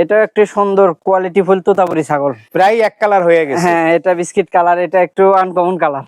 এটা একটু সুন্দর কোয়ালিটিফুল তোতাপুরি ছাগল, প্রায় এক কালার হয়ে গেছে। হ্যাঁ এটা বিস্কিট কালার, এটা একটু আনকমন কালার।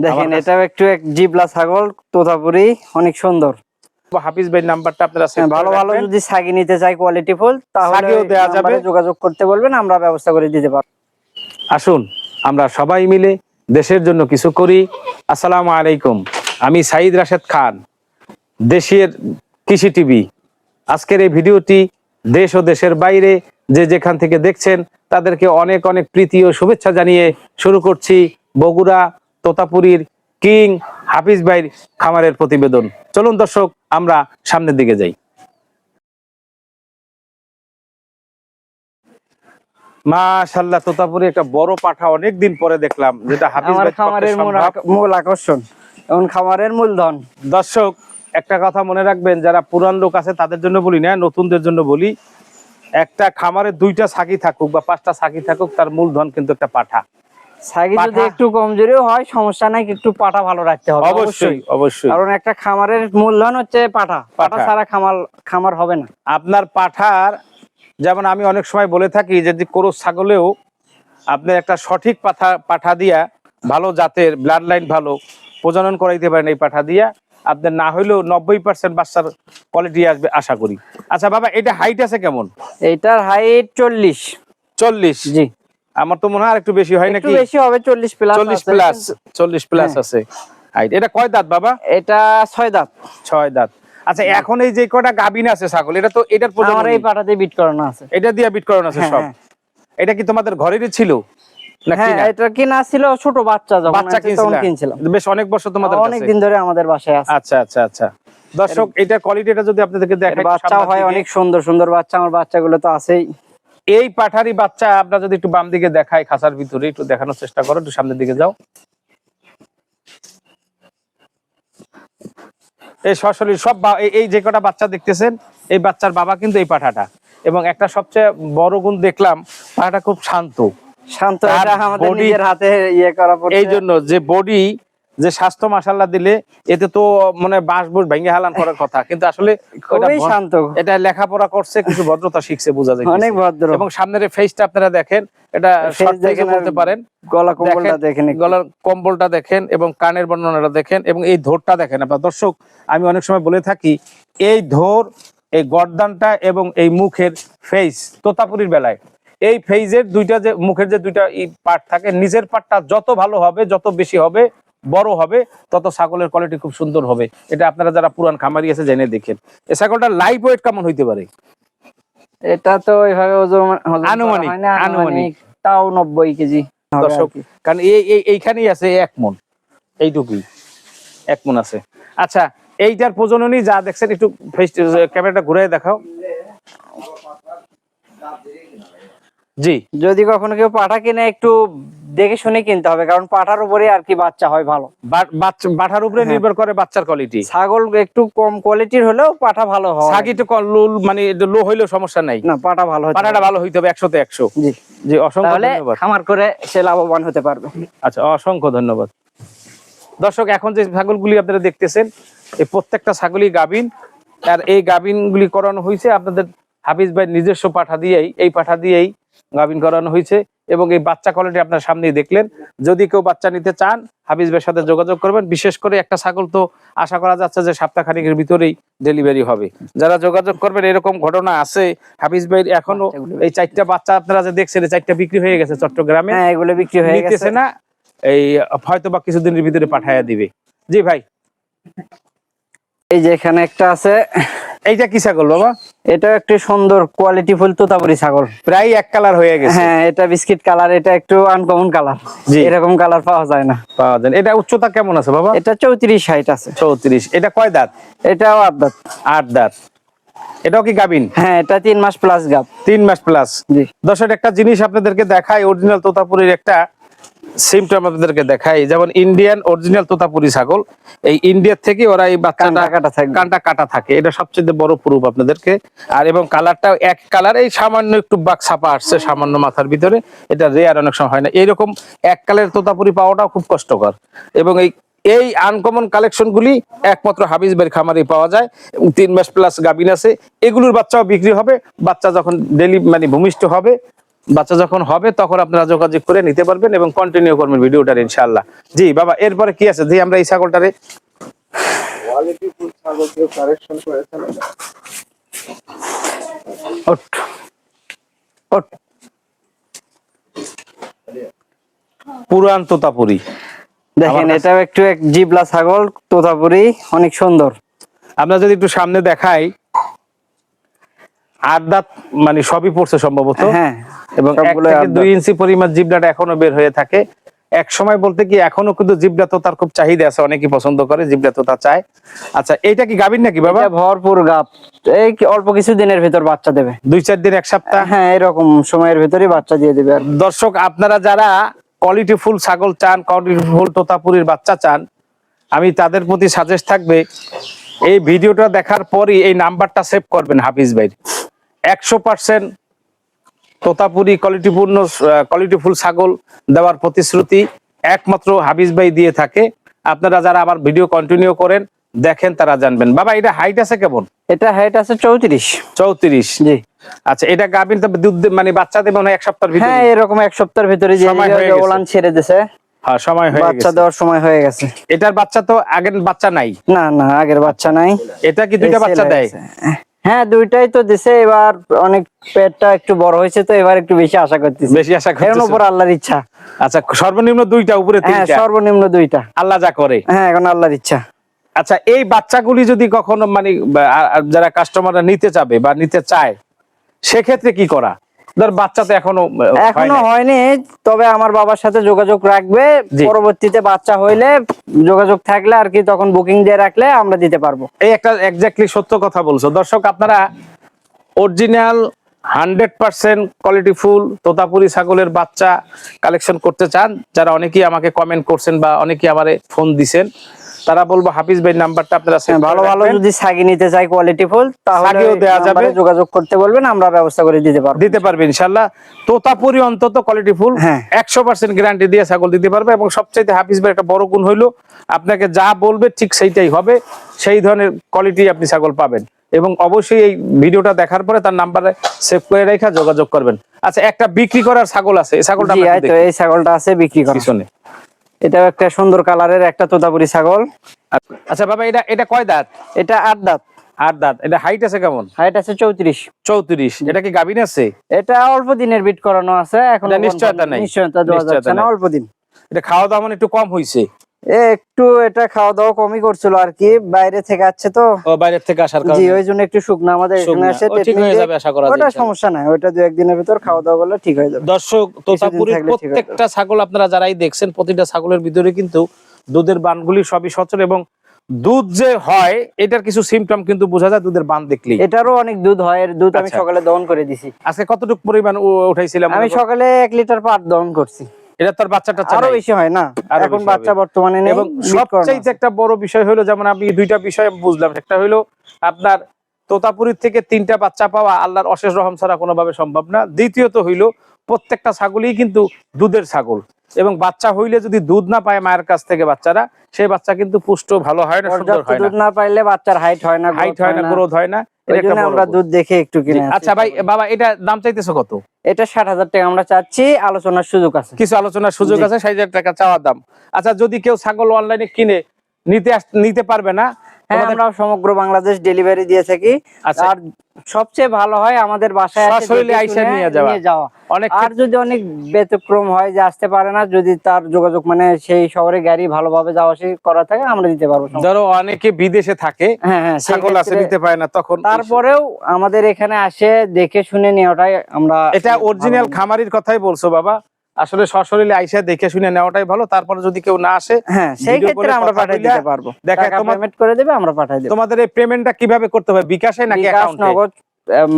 দেখেন আমার এটা একটু এক জিবলা ছাগল তোতাপুরি, অনেক সুন্দর। হাফিজ ভাই নাম্বারটা আপনারা সেভ করে ভালো ভালো রাখবেন। যদি ছাগি নিতে চাই কোয়ালিটিফুল, তাহলে ছাগিও দেয়া যাবে। নাম্বারে যোগাযোগ করতে বলবেন, আমরা ব্যবস্থা করে দিতে পারবো। আসুন আমরা সবাই মিলে দেশের জন্য কিছু করি। আসসালামু আলাইকুম, আমি সাইদ রাশেদ খান, দেশের কৃষি টিভি। আজকের এই ভিডিওটি দেশ ও দেশের বাইরে যে যেখান থেকে দেখছেন তাদেরকে অনেক অনেক প্রীতি ও শুভেচ্ছা জানিয়ে শুরু করছি বগুড়া তোতাপুরীর কিং হাফিজ ভাইয়ের খামারের প্রতিবেদন। চলুন দর্শক আমরা সামনের দিকে যাই। মাশাআল্লাহ, তোতাপুরি একটা বড় পাঠা অনেকদিন পরে দেখলাম, যেটা হাফিজ আমার ভাই খামারের মূল আকর্ষণ এবং খামারের মূলধন। দর্শক একটা কথা মনে রাখবেন, যারা পুরান লোক আছে তাদের জন্য বলি না, নতুনদের জন্য বলি, একটা খামারে 2টা ছাগি থাকুক বা 5টা ছাগি থাকুক, তার মূলধন কিন্তু একটা পাঠা। ছাগি যদি পাঠা একটু কমজোরিও হয় সমস্যা নাই, একটু পাঠা ভালো রাখতে হবে অবশ্যই অবশ্যই। কারণ একটা খামারের মূলধন হচ্ছে পাঠা, পাঠা ছাড়া খামার হবে না। আপনার পাঠার, যেমন আমি অনেক সময় বলে থাকি যে কোনো ছাগলেও আপনি একটা সঠিক পাঠা দিয়া, ভালো জাতের ব্লাড লাইন ভালো প্রজনন করাইতে পারেন এই পাঠা দিয়া, আপনার না হইলেও 90% বাচ্চার কোয়ালিটি আসবে আশা করি। আচ্ছা বাবা, এটা হাইট আছে কেমন? এইটার হাইট 40। জি, আমার তো মনে হয় আর একটু বেশি হয় নাকি? একটু বেশি হবে, 40 প্লাস আছে হাইট। এটা কয় দাঁত বাবা? এটা 6 দাঁত। 6 দাঁত। আচ্ছা, এখন এই যে কয়টা গাবিন আছে ছাগল, এটা তো এটার প্রজনন আমার এই পাঠাতে বিট করানো আছে, এটা দিয়ে বিট করানো আছে সব। এটা কি তোমাদের ঘরেরই ছিল? হ্যাঁ, এটা কিনা ছিল ছোট বাচ্চা, যখন কিনছিলাম। বেশ অনেক বছর তোমাদের কাছে? অনেক দিন ধরে আমাদের বাসায় আছে। আচ্ছা আচ্ছা আচ্ছা। দর্শক এটা কোয়ালিটিটা যদি আপনাদেরকে দেখাই, বাচ্চা হয় অনেক সুন্দর সুন্দর বাচ্চা, আমার বাচ্চাগুলো তো আছেই। এই পাঠারি বাচ্চা আপনারা যদি একটু বাম দিকে দেখাই, খাঁচার ভিতরে একটু দেখানোর চেষ্টা করো, একটু সামনের দিকে যাও। এই সরাসরি সব এই যে কটা বাচ্চা দেখতেছেন, এই বাচ্চার বাবা কিন্তু এই পাঠাটা। এবং একটা সবচেয়ে বড় গুণ দেখলাম, পাঠাটা খুব শান্ত। এটা আমাদের নিজের হাতে করা পড়ছে। এই জন্য যে বডি, যে স্বাস্থ্য মাশাআল্লাহ দিলে, এতে তো মানে বাঁশ ভেঙে হালান করার কথা, কিন্তু আসলে খুবই শান্ত। এটা লেখাপড়া করছে, কিছু ভদ্রতা শিখছে, বোঝা যায় অনেক ভদ্র। এবং সামনের ফেসটা আপনারা দেখেন, এটা শর্ট থেকে বলতে পারেন। গলা কম্বলটা দেখেন, গলার কম্বলটা দেখেন এবং কানের বর্ণনাটা দেখেন এবং এই ধোরটা দেখেন। আপনারা দর্শক, আমি অনেক সময় বলে থাকি, এই ধোর, এই গর্দানটা এবং এই মুখের ফেস, তোতাপুরির বেলায় এই ফেজের দুইটা, যে মুখের যে দুইটা পার্ট থাকে, নিচের পার্টটা যত ভালো হবে, যত বেশি হবে, বড় হবে, তত ছাগলের কোয়ালিটি খুব সুন্দর হবে। এটা আপনারা যারা পুরান খামারি আছে জেনে দেখেন। এই ছাগলটা লাইভ ওয়েট কেমন হইতে পারে? এটা তো ওইভাবে আনুমানিক তাও 90 কেজি দর্শক, কারণ এইখানেই আছে 1 মণ, এইটুকুই 1 মণ আছে। আচ্ছা, এইটার প্রজননই যা দেখছেন, একটু ক্যামেরাটা ঘুরে দেখাও। জি, যদি কখনো কেউ পাঠা কিনে একটু দেখে শুনে কিনতে হবে, কারণ পাঠার উপরে আর কি বাচ্চা হয় ভালো। পাঠার উপরে নির্ভর করে বাচ্চার কোয়ালিটি। ছাগল একটু কম কোয়ালিটির হলেও পাঠা ভালো হয়। ছাগি তো মানে লো হইলেও সমস্যা নাই, না পাঠা ভালো, পাঠাটা ভালো হইতে হবে 100 তে 100। জি জি, অসংখ্য ধন্যবাদ। খামার করে সে লাভবান হতে পারবে। আচ্ছা, অসংখ্য ধন্যবাদ। দর্শক, এখন যে ছাগলগুলি আপনারা দেখতেছেন, এই প্রত্যেকটা ছাগলই গাবিন। আর এই গাবিনগুলি করানো হয়েছে আপনাদের হাফিজ ভাই নিজস্ব পাঠা দিয়েই, এই পাঠা দিয়েই গাবিন করানো হয়েছে। এবং এই বাচ্চা কোয়ালিটি আপনার সামনেই দেখলেন। যদি কেউ বাচ্চা নিতে চান, হাফিজ ভাইয়ের সাথে যোগাযোগ করবেন। বিশেষ করে একটা ছাগল তো আশা করা যাচ্ছে যে সপ্তাহখানেকের ভিতরেই ডেলিভারি হবে। যারা যোগাযোগ করবেন, এরকম ঘটনা আছে হাফিজ ভাইয়ের। এখনো এই 4টা বাচ্চা আপনারা যে দেখছেন, 4টা বিক্রি হয়ে গেছে চট্টগ্রামে। হ্যাঁ, এগুলো বিক্রি হয়ে গেছে না, এই হয়তো বা কিছুদিনের ভিতরে পাঠাইয়া দিবে। জি ভাই, এই যে এখানে একটা আছে। এইটা কি ছাগল বাবা? এটা একটু সুন্দর কোয়ালিটিফুল তোতাপুরি ছাগল, প্রায় এক কালার হয়ে গেছে। হ্যাঁ, এটা বিস্কিট কালার, এটা একটু আনকমন কালার। এরকম কালার পাওয়া যায় না। এটা উচ্চতা কেমন আছে বাবা? এটা 34 হাইট আছে। 34। এটা কয় দাঁত? এটাও 8 দাঁত। 8 দাঁত। এটাও কি গাবিন? হ্যাঁ, এটা 3 মাস প্লাস গাব। 3 মাস প্লাস। জি। দর্শক, একটা জিনিস আপনাদেরকে দেখাই, অরিজিনাল তোতাপুরির একটা সিমটম আপনাদেরকে দেখাই। যেমন ইন্ডিয়ান অরিজিনাল তোতাপুরি ছাগল, এই ইন্ডিয়ার থেকে ওরা এই বাচ্চাটা কানটা কাটা থাকে, এটা সবচেয়ে বড় প্রুফ আপনাদেরকে। আর এবং কালারটাও এক কালার, এই সামান্য একটু বাক ছাপা আসছে সামান্য মাথার ভিতরে, এটা রেয়ার, অনেক সময় হয় না। এইরকম এক কালারের তোতাপুরি পাওয়াটাও খুব কষ্টকর। এবং এই আনকমন কালেকশন গুলি একমাত্র হাফিজ ভাইয়ের খামারে পাওয়া যায়। 3 মাস প্লাস গাভিন আছে, এগুলোর বাচ্চাও বিক্রি হবে। বাচ্চা যখন মানে ভূমিষ্ঠ হবে, বাচ্চা যখন হবে তখন আপনারা যোগাযোগ করে নিতে পারবেন এবং কন্টিনিউ করবেন ভিডিওটার ইনশাআল্লাহ। জি বাবা, এরপরে কি আছে? জি আমরা এই ছাগলটারে কোয়ালিটি ফুল ছাগল কেউ কারেকশন করেছেন না। ওঠ, ওঠ। পুরান তোতাপুরি, দেখেন আমার এটাও একটু এক জিবলা ছাগল, তোতাপুরি, অনেক সুন্দর। আমরা যদি একটু সামনে দেখাই, 8 দাঁত মানে সবই পড়ছে সম্ভবত। হ্যাঁ, এবং 1 সবগুলোই থেকে 8 2 দাঁত। ইঞ্চি পরিমাণ জিবলাটা এখনো বের হয়ে থাকে। এক সময় বলতে কি এখনো কিন্তু জিবলা তোতার খুব চাহিদা আছে, অনেকেই পছন্দ করে, জিবলা তোতা চায়। আচ্ছা, এইটা কি গাভীর নাকি বাবা? এটা ভরপুর গাব, এই অল্প কিছু দিনের ভিতর বাচ্চা দেবে। 2-4 দিন, 1 সপ্তাহ। হ্যাঁ, এরকম সময়ের ভিতরেই বাচ্চা দিয়ে দেবে। আর দর্শক আপনারা যারা কোয়ালিটি ফুল ছাগল চান, কোয়ালিটি ফুল তোতাপুরির বাচ্চা চান, আমি তাদের প্রতি সাজেস্ট থাকবে এই ভিডিওটা দেখার পরই এই নাম্বারটা সেভ করবেন হাফিজ ভাই। 100% তোতাপুরি কোয়ালিটি ফুল ছাগল দেওয়ার প্রতিশ্রুতি একমাত্র হাফিজ ভাই দিয়ে থাকে। আপনারা যারা আমার ভিডিও কন্টিনিউ করেন, দেখেন, তারা জানবেন। বাবা এটা হাইট আছে কেমন? এটা হাইট আছে 34। 34। জি। আচ্ছা, এটা গাভীর তো দুধ মানে বাচ্চা দেবে মনে হয় 1 সপ্তাহের ভিতরে? হ্যাঁ, এরকম 1 সপ্তাহের ভিতরে যে সময় হয়ে গেছে। ওলান ছেড়ে দিছে। হ্যাঁ, সময় হয়ে বাচ্চা গেছে। দেওয়ার সময় হয়ে গেছে। এটার বাচ্চা তো আগের বাচ্চা নাই? না না, আগের বাচ্চা নাই। এটা কি 2টা এই বাচ্চা ছেলে দেয়? আছে। হ্যাঁ, 2টাই তো দিছে। এবার অনেক পেটটা একটু বড় হয়েছে, তো এবার একটু বেশি আশা করতেছি। বেশি আশা এর করতেছেন? উপর আল্লাহর ইচ্ছা। আচ্ছা, সর্বনিম্ন 2টা, উপরে হ্যাঁ, 3টা? সর্বনিম্ন 2টা। আল্লাহ যা করে। হ্যাঁ, এখন আল্লাহর ইচ্ছা। আচ্ছা, এই বাচ্চাগুলি যদি কখনো মানে যারা কাস্টমাররা নিতে চাবে বা নিতে চায়, সেক্ষেত্রে কি করা? ধর বাচ্চা তো এখনো এখনো হয়নি, তবে আমার বাবার সাথে যোগাযোগ রাখবে। জি। পরবর্তীতে বাচ্চা হইলে যোগাযোগ থাকলে আর কি, তখন বুকিং দিয়ে রাখলে আমরা দিতে পারবো। এই একটা এক্স্যাক্টলি সত্য কথা বলছো। দর্শক আপনারা অরিজিনাল 100% কোয়ালিটি ফুল তোতাপুরি ছাগলের বাচ্চা কালেকশন করতে চান, যারা অনেকেই আমাকে কমেন্ট করছেন বা অনেকেই আমারে ফোন দিছেন, তারা বলবো হাফিজ ভাই নাম্বারটা আপনারা সেভ ভালো করে ভালো রাখবেন। যদি ছাগি নিতে চাই কোয়ালিটি ফুল, তাহলে ছাগিও দেয়া যাবে। নাম্বারে যোগাযোগ করতে বলবেন, আমরা ব্যবস্থা করে দিতে পারবো। দিতে পারবে ইনশাআল্লাহ। তোতাপুরি অন্তত কোয়ালিটি ফুল হ্যাঁ। 100% গ্যারান্টি দিয়ে ছাগল দিতে পারবে। এবং সবচাইতে হাফিজ ভাই একটা বড় গুণ হইলো, আপনাকে যা বলবে ঠিক সেইটাই হবে, সেই ধরনের কোয়ালিটি আপনি ছাগল পাবেন। এবং অবশ্যই এই ভিডিওটা দেখার পরে তার নাম্বারে সেভ করে রেখে যোগাযোগ করবেন। আচ্ছা, একটা বিক্রি করার ছাগল আছে, এই ছাগলটা জি, আমরা এই একটু তো দেখি এই ছাগলটা আছে বিক্রি করা। পিছনে। এটাও একটা সুন্দর কালারের একটা তোতাপুরি ছাগল। আচ্ছা বাবা, এটা কয় দাঁত? এটা 8 দাঁত। 8 দাঁত। এটা হাইট আছে কেমন? হাইট আছে 34। 34। এটা কি গাভীন আছে? এটা অল্প দিনের বিট করানো আছে, এখন এটা নিশ্চয়তা নাই? নিশ্চয়তা দেওয়া নিশ্চয়তা যাচ্ছে না, নাই। অল্প দিন। এটা খাওয়া দাওয়া মানে একটু কম হইছে? একটু এটা খাওয়া দাওয়া কমই করছিল আর কি, বাইরে থেকে আসছে তো। ও, বাইরের থেকে আসার জি, কারণে? ওই জন্য একটু শুকনা আমাদের এখানে শুকনা। আসে ও, ঠিক হয়ে যাবে আশা করা যায় ওটা ইনশাআল্লাহ। সমস্যা নাই, ওটা 2-1 দিনের ভিতর খাওয়া দাওয়া করলে ঠিক হয়ে যাবে। দর্শক, তোতাপুরির থাকলে ঠিক হয়ে প্রত্যেকটা ছাগল আপনারা যারাই দেখছেন, প্রতিটা ছাগলের ভিতরে কিন্তু দুধের বানগুলি সবই সচল। এবং দুধ যে হয় এটার কিছু সিমটম কিন্তু বোঝা যায় দুধের বান দেখলেই। এটারও অনেক দুধ হয়, এর দুধ আমি আচ্ছা। সকালে দহন করে দিছি। আজকে কতটুকু পরিমাণ উঠাইছিলাম? আমি সকালে 1 লিটার পাট দহন করছি। এটা তার বাচ্চাটা আরো বেশি হয় না, আরো এখন বেশি বাচ্চা হবে। বর্তমানে নেই। এবং বিট করানো সবচাইতে আছে। একটা বড় বিষয় হলো, যেমন আমি 2টা বিষয় বুঝলাম, একটা হলো আপনার তোতাপুরির থেকে 3টা বাচ্চা পাওয়া আল্লাহর অশেষ রহম ছাড়া কোনোভাবে সম্ভব না। দ্বিতীয়ত হইলো প্রত্যেকটা ছাগলই কিন্তু দুধের ছাগল, এবং বাচ্চা হইলে যদি দুধ না পায় মায়ের কাছ থেকে বাচ্চারা, সেই বাচ্চা কিন্তু পুষ্ট ভালো হয় না, সুন্দর পর্যাপ্ত হয় দুধ না, না পাইলে বাচ্চার হাইট হয় না, হাইট হয় না, গ্রোথ হয় না। এটা ওই একটা জন্য বড় আমরা গুণ। দুধ দেখে একটু জি, কিনে। আচ্ছা ভাই, বাবা এটা দাম চাইতেছো কত? এটা 60,000 টাকা আমরা চাচ্ছি, আলোচনার সুযোগ আছে। কিছু আলোচনার সুযোগ জি। আছে, 60,000 টাকা চাওয়া দাম। আচ্ছা, যদি কেউ ছাগল অনলাইনে কিনে নিতে পারবে না? হ্যাঁ, তোমাদের- আমরা সমগ্র বাংলাদেশ ডেলিভারি দিয়ে থাকি। আচ্ছা। আর সবচেয়ে ভালো হয় আমাদের বাসায় এসে সশরীরে দেখে আইসা শুনে নিয়ে যাওয়া। অনেক আর যদি অনেক ব্যতিক্রম হয় যে আসতে পারে না, যদি তার যোগাযোগ মানে সেই শহরে গাড়ি ভালোভাবে যাওয়া আসা করা থাকে, আমরা দিতে পারবো। ধরো অনেকে বিদেশে থাকে, হ্যাঁ হ্যাঁ, সেই ছাগল আছে ক্ষেত্রে নিতে পারে না, তখন তারপরেও আমাদের এখানে আসে দেখে শুনে নেওয়াটাই আমরা এটা অরিজিনাল ভালো। খামারির কথাই বলছো বাবা। আসলে সশরীরে আইসা দেখে শুনে নেওয়াটাই ভালো। তারপরে যদি কেউ না আসে, হ্যাঁ, সেই ভিডিও ক্ষেত্রে কলে আমরা কথা পাঠিয়ে বইলা দিতে পারবো। দেখা টাকা তোমার পেমেন্ট করে দেবে, আমরা পাঠিয়ে দেব। তোমাদের এই পেমেন্টটা কিভাবে করতে হবে? বিকাশে নাকি বিকাশ, অ্যাকাউন্টে? নগদ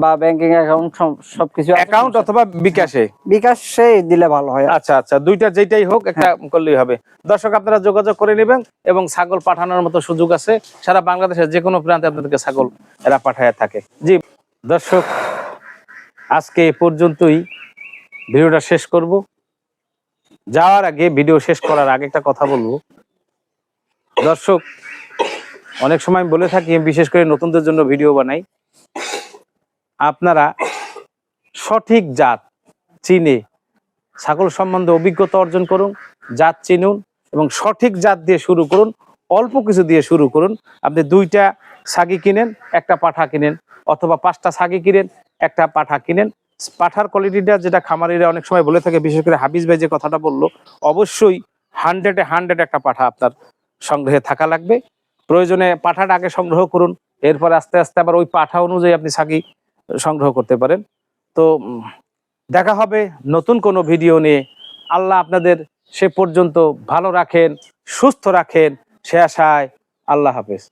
বা ব্যাংকিং অ্যাকাউন্ট সবকিছু আছে। অ্যাকাউন্ট অথবা বিকাশে? বিকাশে দিলে ভালো হয়। আচ্ছা আচ্ছা, দুইটা যেটাই হোক একটা করলেই হবে। দর্শক আপনারা যোগাযোগ করে নেবেন, এবং ছাগল পাঠানোর মতো সুযোগ আছে। সারা বাংলাদেশের যে কোনো প্রান্তে আপনাদেরকে ছাগল এরা পাঠায় থাকে। জি দর্শক, আজকে এ পর্যন্তই, ভিডিওটা শেষ করব। যাওয়ার আগে, ভিডিও শেষ করার আগে একটা কথা বলবো। দর্শক, অনেক সময় আমি বলে থাকি, বিশেষ করে নতুনদের জন্য ভিডিও বানাই, আপনারা সঠিক জাত চিনে ছাগল সম্বন্ধে অভিজ্ঞতা অর্জন করুন, জাত চিনুন এবং সঠিক জাত দিয়ে শুরু করুন। অল্প কিছু দিয়ে শুরু করুন। আপনি 2টা ছাগি কিনেন, একটা পাঠা কিনেন, অথবা 5টা ছাগি কিনেন, একটা পাঠা কিনেন। পাঠার কোয়ালিটিটা যেটা খামারিরা অনেক সময় বলে থাকে, বিশেষ করে হাফিজ ভাই যে কথাটা বললো, অবশ্যই 100-এ 100 একটা পাঠা আপনার সংগ্রহে থাকা লাগবে। প্রয়োজনে পাঠাটা আগে সংগ্রহ করুন, এরপর আস্তে আস্তে আবার ওই পাঠা অনুযায়ী আপনি ছাগি সংগ্রহ করতে পারেন। তো দেখা হবে নতুন কোনো ভিডিও নিয়ে। আল্লাহ আপনাদের সে পর্যন্ত ভালো রাখেন, সুস্থ রাখেন, সে আশায় আল্লাহ হাফেজ।